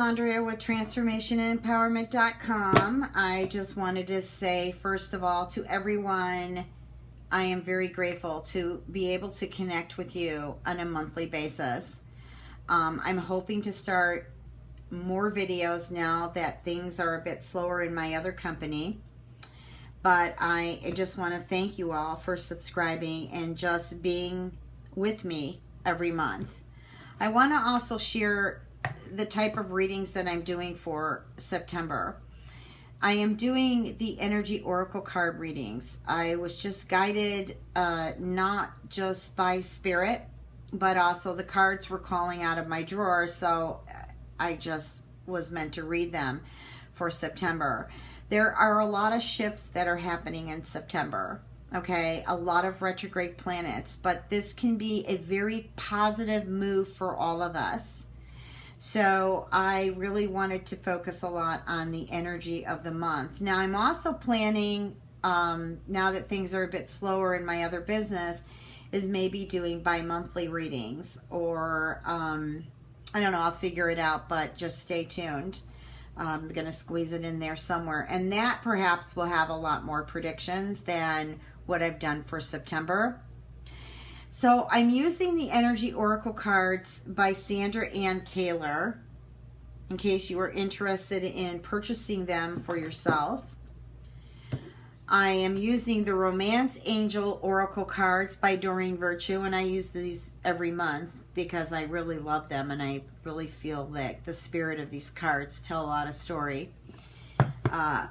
Andrea with transformationandempowerment.com. I just wanted to say, first of all, to everyone, I am very grateful to be able to connect with you on a monthly basis. I'm hoping to start more videos now that things are a bit slower in my other company. But I just want to thank you all for subscribing and just being with me every month. I want to also share the type of readings that I'm doing for September. I am doing the energy oracle card readings. I was just guided not just by spirit, but also the cards were calling out of my drawer, so I just was meant to read them for September. There are a lot of shifts that are happening in September. Okay, a lot of retrograde planets, but this can be a very positive move for all of us. So I really wanted to focus a lot on the energy of the month. Now I'm also planning, now that things are a bit slower in my other business, is maybe doing bi-monthly readings, or I don't know, I'll figure it out, but just stay tuned. I'm going to squeeze it in there somewhere, and that perhaps will have a lot more predictions than what I've done for September. So I'm using the Energy Oracle cards by Sandra Ann Taylor, in case you are interested in purchasing them for yourself. I am using the Romance Angel Oracle cards by Doreen Virtue, and I use these every month because I really love them, and I really feel that the spirit of these cards tell a lot of story.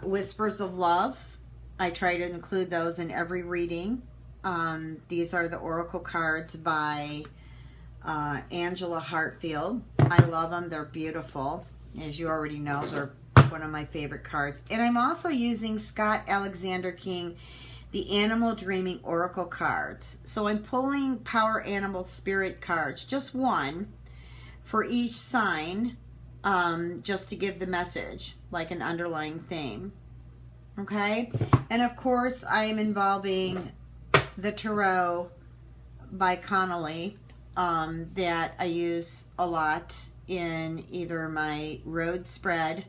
Whispers of Love, I try to include those in every reading. These are the Oracle cards by Angela Hartfield. I love them. They're beautiful. As you already know, they're one of my favorite cards. And I'm also using Scott Alexander King, the Animal Dreaming Oracle cards. So I'm pulling Power Animal Spirit cards, just one for each sign, just to give the message, like an underlying theme. Okay? And of course, I am involving the Tarot by Connolly, that I use a lot in either my road spread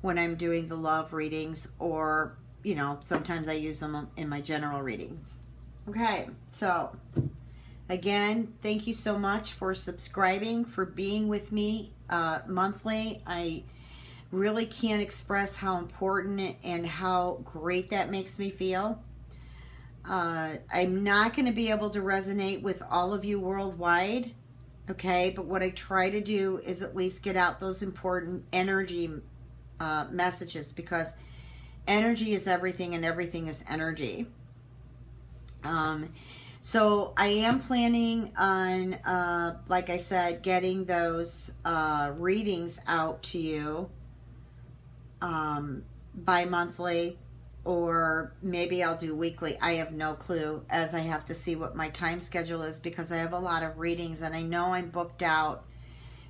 when I'm doing the love readings, or, you know, sometimes I use them in my general readings. Okay, so again, thank you so much for subscribing, for being with me monthly. I really can't express how important and how great that makes me feel. I'm not going to be able to resonate with all of you worldwide, okay? But what I try to do is at least get out those important energy messages, because energy is everything and everything is energy. So I am planning on, like I said, getting those readings out to you bi-monthly, or maybe I'll do weekly. I have no clue, as I have to see what my time schedule is, because I have a lot of readings and I know I'm booked out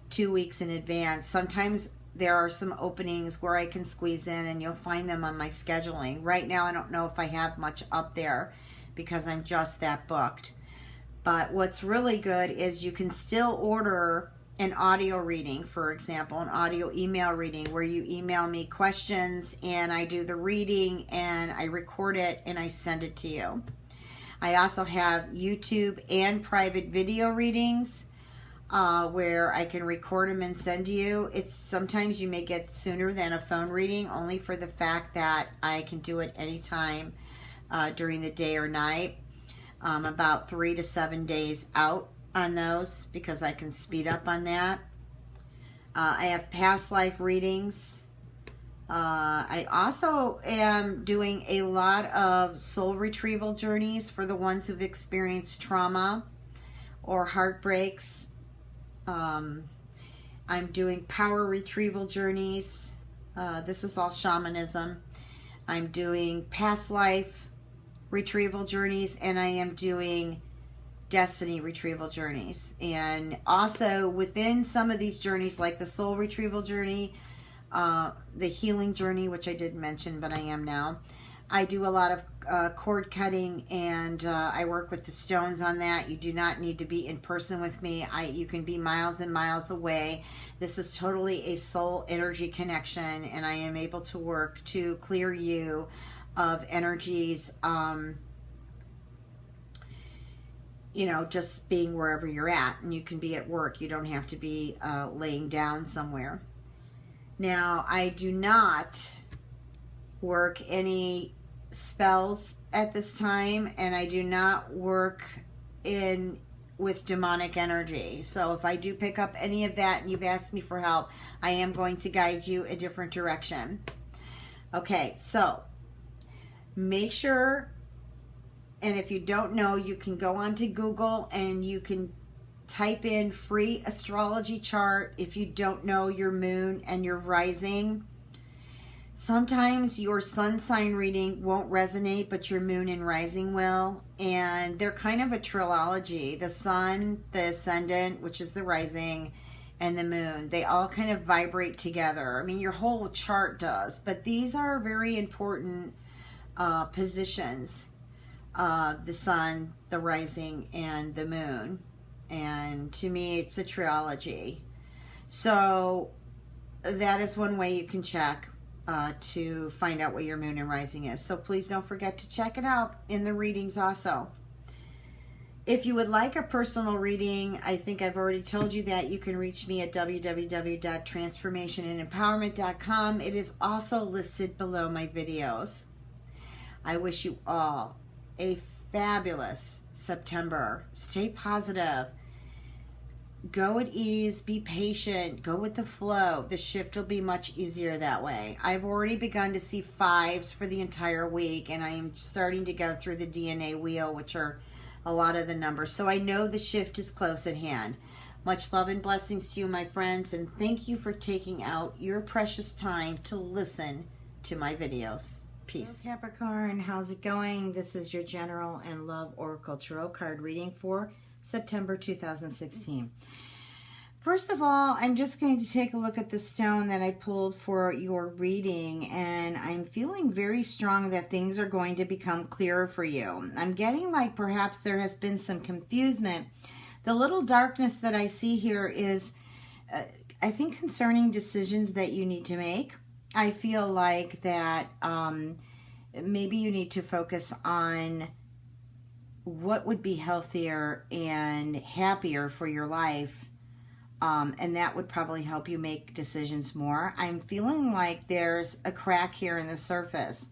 2 weeks in advance. Sometimes there are some openings where I can squeeze in, and you'll find them on my scheduling. Right now I don't know if I have much up there because I'm just that booked. But what's really good is you can still order an audio reading, for example, an audio email reading, where you email me questions and I do the reading and I record it and I send it to you. I also have YouTube and private video readings where I can record them and send to you. It's sometimes you may get sooner than a phone reading, only for the fact that I can do it anytime during the day or night, about 3 to 7 days out on those, because I can speed up on that. I have past life readings. I also am doing a lot of soul retrieval journeys for the ones who've experienced trauma or heartbreaks. I'm doing power retrieval journeys. This is all shamanism. I'm doing past life retrieval journeys, and I am doing destiny retrieval journeys. And also within some of these journeys, like the soul retrieval journey, the healing journey, which I did mention, but I am now, I do a lot of cord cutting, and I work with the stones on that. You do not need to be in person with me. You can be miles and miles away. This is totally a soul energy connection, and I am able to work to clear you of energies, you know, just being wherever you're at. And you can be at work. You don't have to be laying down somewhere. Now, I do not work any spells at this time, and I do not work with demonic energy. So if I do pick up any of that and you've asked me for help, I am going to guide you a different direction. Okay, so make sure, and if you don't know, you can go onto Google and you can type in free astrology chart if you don't know your moon and your rising. Sometimes your sun sign reading won't resonate, but your moon and rising will. And they're kind of a trilogy. The sun, the ascendant, which is the rising, and the moon. They all kind of vibrate together. I mean, your whole chart does. But these are very important positions. The sun, the rising, and the moon. And to me, it's a trilogy. So that is one way you can check to find out what your moon and rising is. So please don't forget to check it out in the readings also. If you would like a personal reading, I think I've already told you that. You can reach me at www.transformationandempowerment.com. It is also listed below my videos. I wish you all a fabulous September. Stay positive. Go at ease, be patient, go with the flow. The shift will be much easier that way. I've already begun to see 5s for the entire week, and I am starting to go through the DNA wheel, which are a lot of the numbers. So I know the shift is close at hand. Much love and blessings to you, my friends, and thank you for taking out your precious time to listen to my videos. Peace. Hello, Capricorn, how's it going? This is your General and Love Oracle Tarot card reading for September 2016. First of all, I'm just going to take a look at the stone that I pulled for your reading, and I'm feeling very strong that things are going to become clearer for you. I'm getting like perhaps there has been some confusion. The little darkness that I see here is, I think, concerning decisions that you need to make. I feel like that maybe you need to focus on what would be healthier and happier for your life, and that would probably help you make decisions more. I'm feeling like there's a crack here in the surface.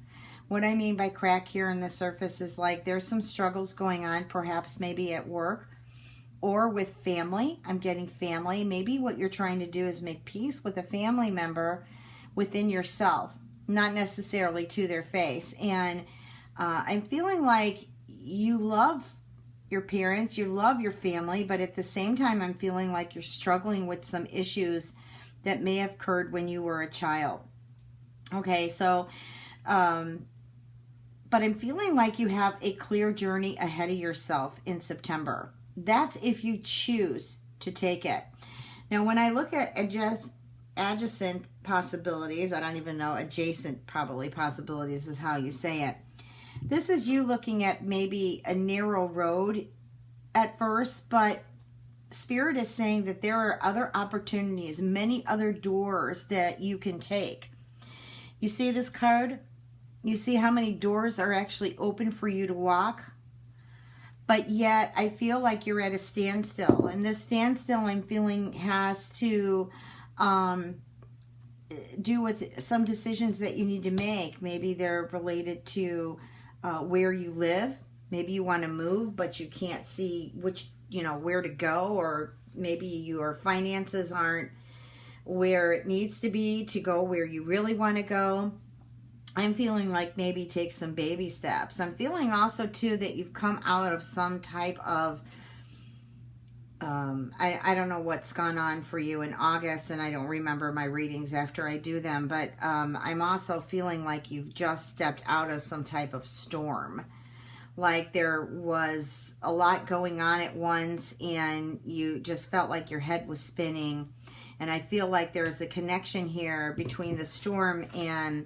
What I mean by crack here in the surface is like there's some struggles going on, perhaps maybe at work or with family. I'm getting family. Maybe what you're trying to do is make peace with a family member within yourself, not necessarily to their face. And I'm feeling like you love your parents, you love your family, but at the same time, I'm feeling like you're struggling with some issues that may have occurred when you were a child. Okay, so, but I'm feeling like you have a clear journey ahead of yourself in September. That's if you choose to take it. Now, when I look at adjacent possibilities, I don't even know, adjacent probably possibilities is how you say it. This is you looking at maybe a narrow road at first, but Spirit is saying that there are other opportunities, many other doors that you can take. You see this card? You see how many doors are actually open for you to walk? But yet I feel like you're at a standstill. And this standstill I'm feeling has to do with some decisions that you need to make. Maybe they're related to where you live. Maybe you want to move, but you can't see where to go, or maybe your finances aren't where it needs to be to go where you really want to go. I'm feeling like maybe take some baby steps. I'm feeling also too that you've come out of some type of I don't know what's gone on for you in August, and I don't remember my readings after I do them, but I'm also feeling like you've just stepped out of some type of storm. Like there was a lot going on at once, and you just felt like your head was spinning. And I feel like there's a connection here between the storm and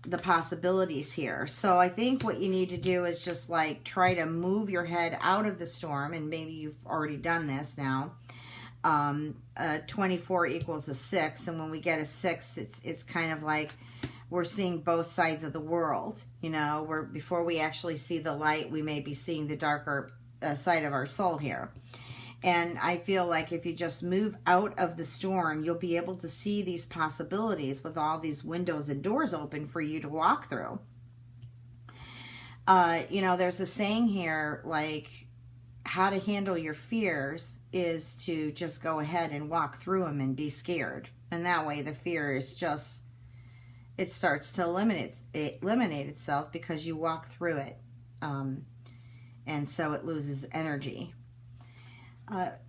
the possibilities here. So I think what you need to do is just like try to move your head out of the storm, and maybe you've already done this now. 24 equals a 6, and when we get a 6, it's kind of like we're seeing both sides of the world. You know, where before we actually see the light, we may be seeing the darker side of our soul here. And I feel like if you just move out of the storm, you'll be able to see these possibilities with all these windows and doors open for you to walk through. You know, there's a saying here, like, how to handle your fears is to just go ahead and walk through them and be scared. And that way the fear is just, it starts to eliminate itself because you walk through it. And so it loses energy.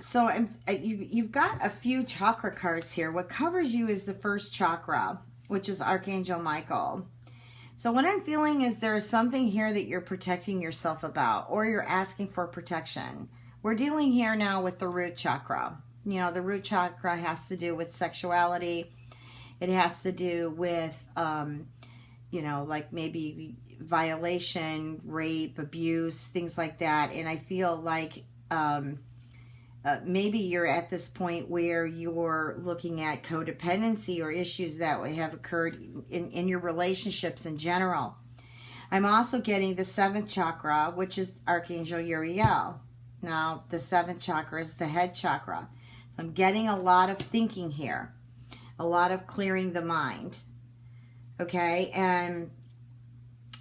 So you've got a few chakra cards here. What covers you is the first chakra, which is Archangel Michael. So what I'm feeling is there is something here that you're protecting yourself about, or you're asking for protection. We're dealing here now with the root chakra. You know, the root chakra has to do with sexuality. It has to do with, you know, like maybe violation, rape, abuse, things like that. And I feel like maybe you're at this point where you're looking at codependency or issues that have occurred in your relationships in general. I'm also getting the 7th chakra, which is Archangel Uriel. Now, the 7th chakra is the head chakra. So I'm getting a lot of thinking here, a lot of clearing the mind. Okay, and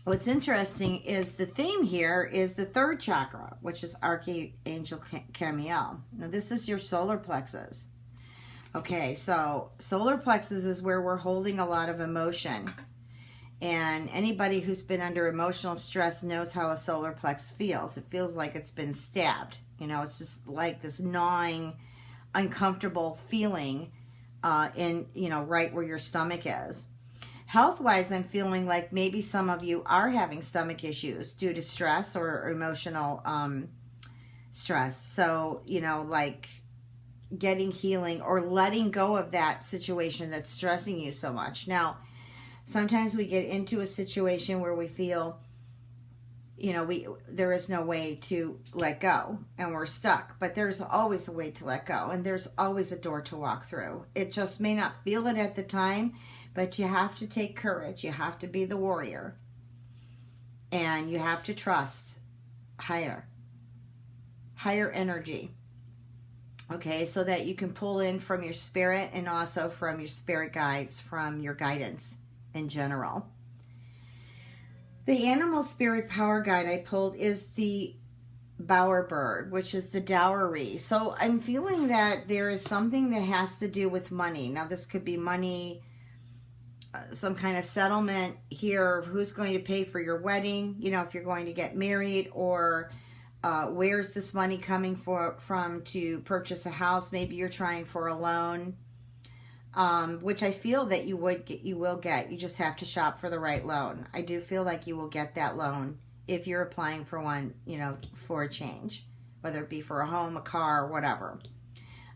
what's interesting is the theme here is the 3rd chakra, which is Archangel Camiel. Now, this is your solar plexus. Okay, so solar plexus is where we're holding a lot of emotion. And anybody who's been under emotional stress knows how a solar plex feels. It feels like it's been stabbed. You know, it's just like this gnawing, uncomfortable feeling in, you know, right where your stomach is. Health-wise, I'm feeling like maybe some of you are having stomach issues due to stress or emotional stress. So, you know, like getting healing or letting go of that situation that's stressing you so much. Now, sometimes we get into a situation where we feel, you know, there is no way to let go and we're stuck. But there's always a way to let go, and there's always a door to walk through. It just may not feel it at the time, but you have to take courage. You have to be the warrior. And you have to trust higher energy. Okay, so that you can pull in from your spirit and also from your spirit guides, from your guidance in general. The animal spirit power guide I pulled is the bowerbird, which is the dowry. So I'm feeling that there is something that has to do with money. Now, this could be money, some kind of settlement here of who's going to pay for your wedding, you know, if you're going to get married, or where's this money coming from to purchase a house. Maybe you're trying for a loan, which I feel that you will get. You just have to shop for the right loan. I do feel like you will get that loan if you're applying for one, you know, for a change, whether it be for a home, a car, whatever.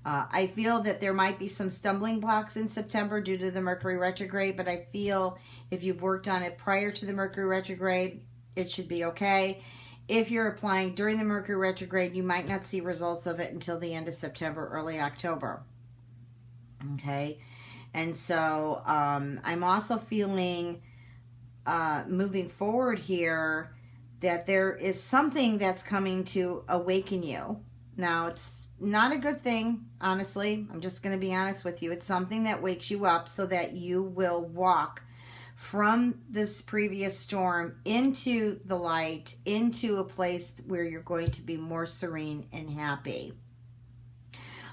I feel that there might be some stumbling blocks in September due to the Mercury retrograde, but I feel if you've worked on it prior to the Mercury retrograde, it should be okay. If you're applying during the Mercury retrograde, you might not see results of it until the end of September, early October. Okay, and so I'm also feeling moving forward here that there is something that's coming to awaken you. Now, it's not a good thing, honestly. I'm just going to be honest with you. It's something that wakes you up so that you will walk from this previous storm into the light, into a place where you're going to be more serene and happy.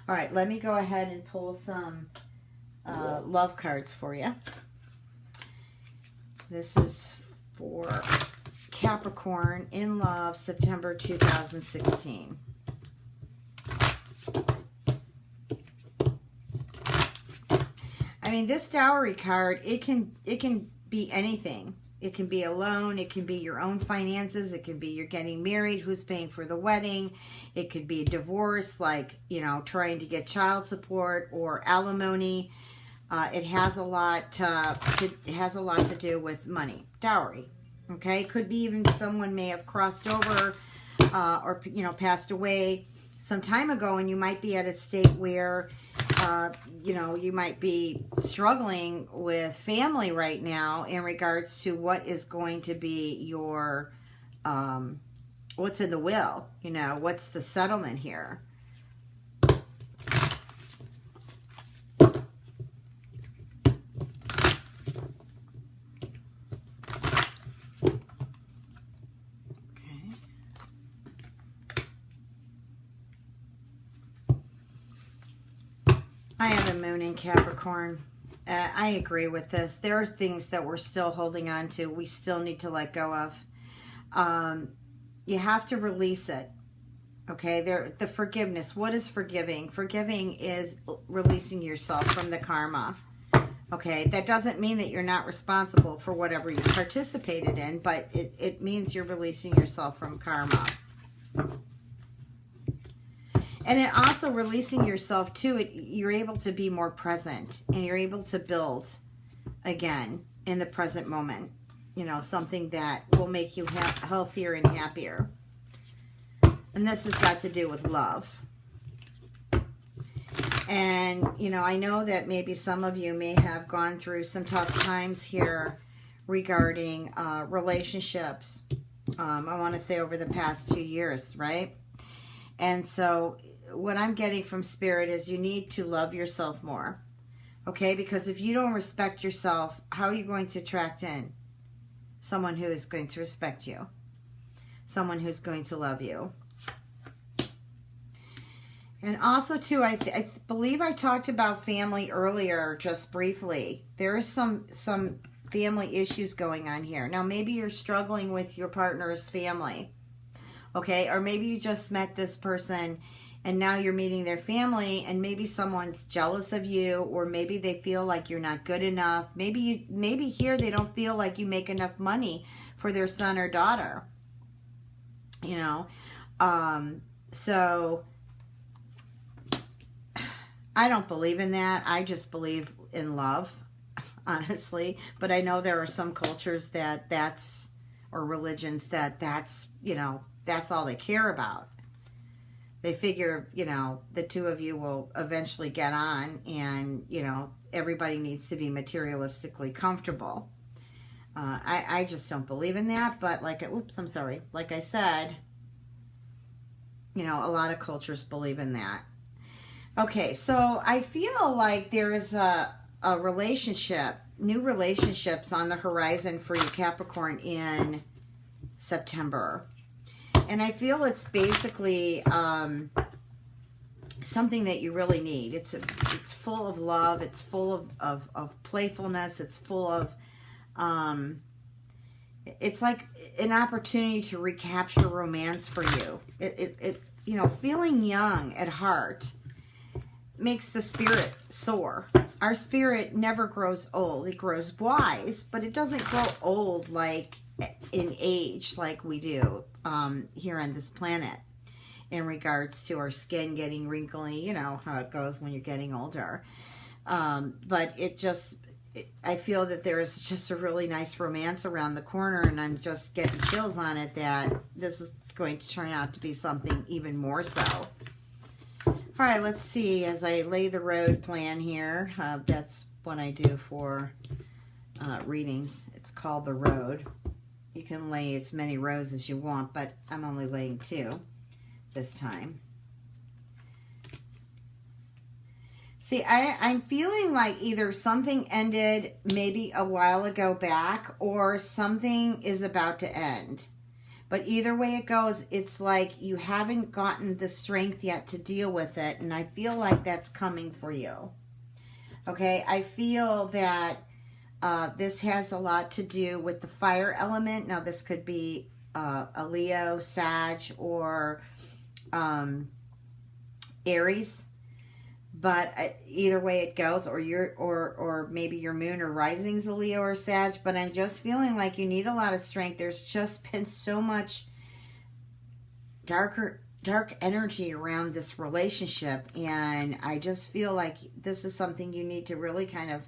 All right, let me go ahead and pull some love cards for you. This is for Capricorn in love, September 2016. I mean, this dowry card, it can be anything. It can be a loan. It can be your own finances. It can be you're getting married, who's paying for the wedding. It could be a divorce, like, you know, trying to get child support or alimony. It has a lot to do with money, dowry. Okay, could be even someone may have crossed over or passed away some time ago, and you might be at a state where you might be struggling with family right now in regards to what is going to be your what's in the will. What's the settlement here. I have a moon in Capricorn. I agree with this. There are things that we're still holding on to. We still need to let go of. You have to release it. Okay, the forgiveness. What is forgiving? Forgiving is releasing yourself from the karma. Okay, that doesn't mean that you're not responsible for whatever you participated in, but it means you're releasing yourself from karma. And it also releasing yourself too, you're able to be more present and you're able to build again in the present moment. Something that will make you healthier and happier. And this has got to do with love. And, I know that maybe some of you may have gone through some tough times here regarding relationships. I want to say over the past 2 years, right? And so what I'm getting from Spirit is you need to love yourself more. Okay? Because if you don't respect yourself, how are you going to attract in someone who is going to respect you? Someone who's going to love you. And also, too, I believe I talked about family earlier, just briefly. There is some family issues going on here. Now, maybe you're struggling with your partner's family. Okay? Or maybe you just met this person and now you're meeting their family, and maybe someone's jealous of you, or maybe they feel like you're not good enough. Maybe here they don't feel like you make enough money for their son or daughter. So I don't believe in that. I just believe in love, honestly. But I know there are some cultures or religions that's all they care about. They figure, the two of you will eventually get on, and, everybody needs to be materialistically comfortable. I just don't believe in that, but like I said, a lot of cultures believe in that. Okay, so I feel like there is a relationship, new relationships on the horizon for you, Capricorn, in September. And I feel it's basically something that you really need. It's full of love. It's full of playfulness. It's full of, it's like an opportunity to recapture romance for you. Feeling young at heart makes the spirit soar. Our spirit never grows old. It grows wise, but it doesn't grow old like in age like we do here on this planet in regards to our skin getting wrinkly. How it goes when you're getting older. But I feel that there is just a really nice romance around the corner, and I'm just getting chills on it that this is going to turn out to be something even more so. All right, let's see. As I lay the road plan here, that's what I do for readings. It's called the road. You can lay as many rows as you want, but I'm only laying 2 this time. See, I'm feeling like either something ended maybe a while ago back, or something is about to end. But either way it goes, it's like you haven't gotten the strength yet to deal with it, and I feel like that's coming for you. Okay, I feel that this has a lot to do with the fire element. Now, this could be a Leo, Sag, or Aries. But either way it goes, or maybe your moon or rising's a Leo or Sag. But I'm just feeling like you need a lot of strength. There's just been so much darker dark energy around this relationship, and I just feel like this is something you need to really kind of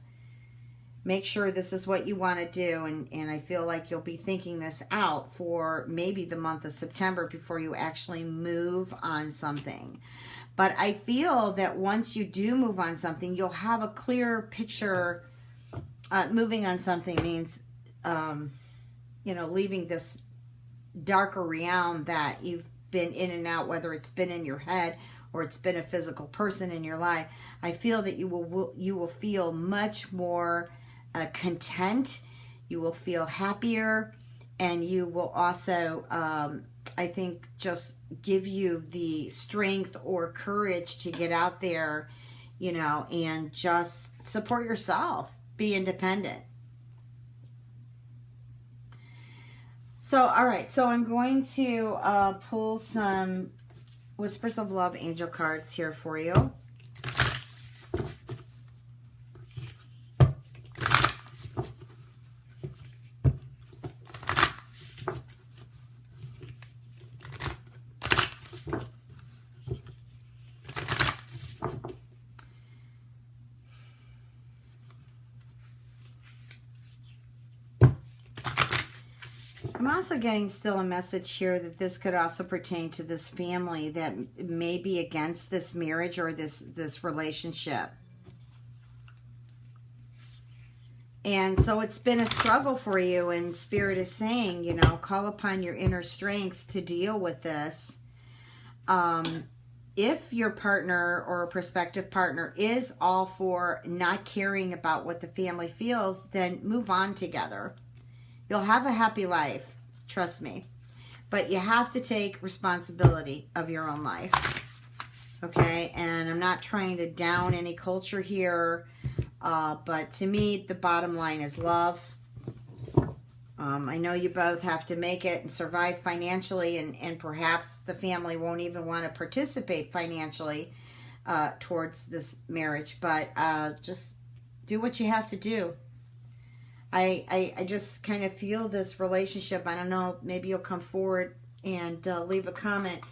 make sure this is what you want to do, and I feel like you'll be thinking this out for maybe the month of September before you actually move on something. But I feel that once you do move on something, you'll have a clear picture. Moving on something means, leaving this darker realm that you've been in and out, whether it's been in your head or it's been a physical person in your life. I feel that you will feel much more content. You will feel happier, and you will also, I think, just give you the strength or courage to get out there, and just support yourself. Be independent. So, all right. So I'm going to pull some Whispers of Love angel cards here for you. I'm also getting still a message here that this could also pertain to this family that may be against this marriage or this relationship. And so it's been a struggle for you, and Spirit is saying, call upon your inner strengths to deal with this. If your partner or a prospective partner is all for not caring about what the family feels, then move on together. You'll have a happy life, trust me. But you have to take responsibility of your own life. Okay? And I'm not trying to down any culture here. But to me, the bottom line is love. I know you both have to make it and survive financially. And perhaps the family won't even want to participate financially towards this marriage. But just do what you have to do. I just kind of feel this relationship. I don't know, maybe you'll come forward and leave a comment.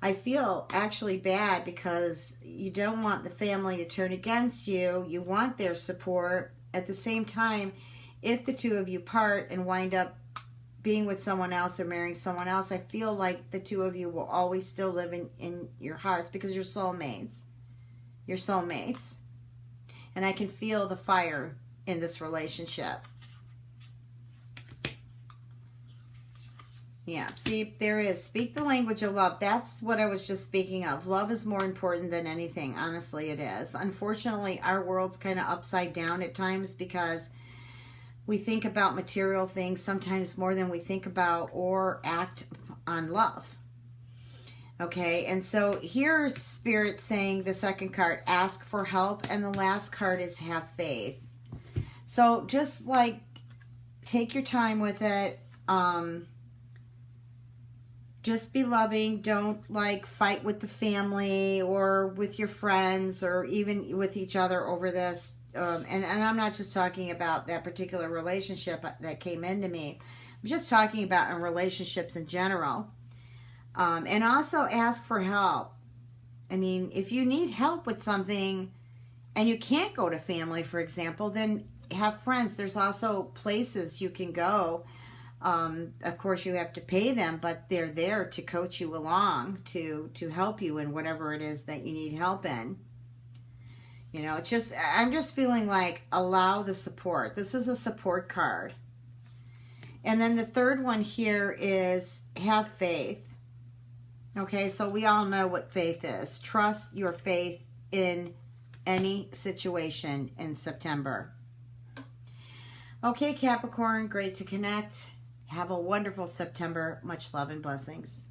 I feel actually bad because you don't want the family to turn against you. You want their support. At the same time, if the two of you part and wind up being with someone else or marrying someone else, I feel like the two of you will always still live in your hearts because you're soulmates. You're soulmates. And I can feel the fire in this relationship. Yeah, see, there is. Speak the language of love. That's what I was just speaking of. Love is more important than anything. Honestly, it is. Unfortunately, our world's kind of upside down at times because we think about material things sometimes more than we think about or act on love. Okay, and so here's Spirit saying the second card, ask for help, and the last card is have faith. So just like take your time with it. Just be loving. Don't fight with the family or with your friends or even with each other over this. And I'm not just talking about that particular relationship that came into me. I'm just talking about in relationships in general. And also ask for help. I mean, if you need help with something and you can't go to family, for example, then have friends. There's also places you can go. Of course, you have to pay them, but they're there to coach you along, to help you in whatever it is that you need help in. It's just, I'm just feeling like allow the support. This is a support card. And then the third one here is have faith. Okay, so we all know what faith is. Trust your faith in any situation in September. Okay, Capricorn, great to connect. Have a wonderful September. Much love and blessings.